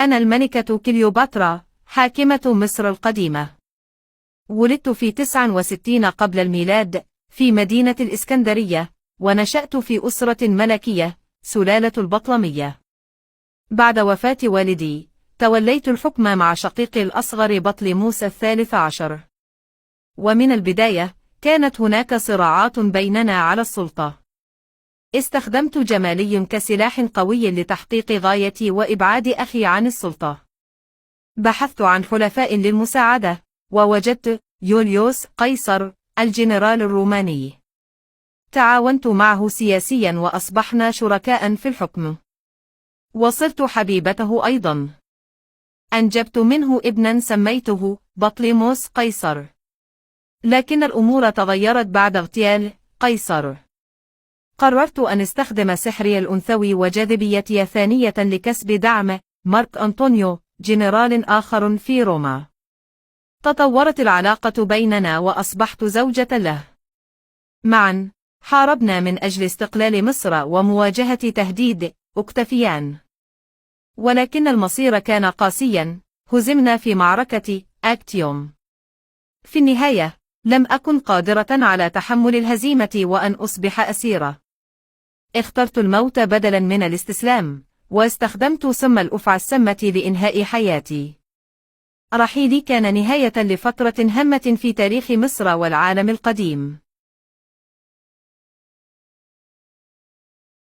أنا الملكة كليوباترا حاكمة مصر القديمة. ولدت في 69 قبل الميلاد في مدينة الإسكندرية، ونشأت في أسرة ملكية سلالة البطلمية. بعد وفاة والدي توليت الحكم مع شقيقي الأصغر بطليموس الثالث عشر، ومن البداية كانت هناك صراعات بيننا على السلطة. استخدمت جمالي كسلاح قوي لتحقيق غايتي وإبعاد أخي عن السلطة. بحثت عن حلفاء للمساعدة، ووجدت يوليوس قيصر الجنرال الروماني. تعاونت معه سياسيا وأصبحنا شركاء في الحكم. وصرت حبيبته أيضا. أنجبت منه ابنا سميته بطليموس قيصر. لكن الأمور تغيرت بعد اغتيال قيصر. قررت أن استخدم سحري الأنثوي وجاذبيتي ثانية لكسب دعم مارك أنطونيو جنرال آخر في روما. تطورت العلاقة بيننا وأصبحت زوجة له. معا حاربنا من أجل استقلال مصر ومواجهة تهديد أوكتافيان، ولكن المصير كان قاسيا. هزمنا في معركة أكتيوم. في النهاية لم أكن قادرة على تحمل الهزيمة وأن أصبح أسيرة. اخترت الموت بدلا من الاستسلام، واستخدمت سم الأفعى السامة لإنهاء حياتي. رحيلي كان نهاية لفترة هامة في تاريخ مصر والعالم القديم.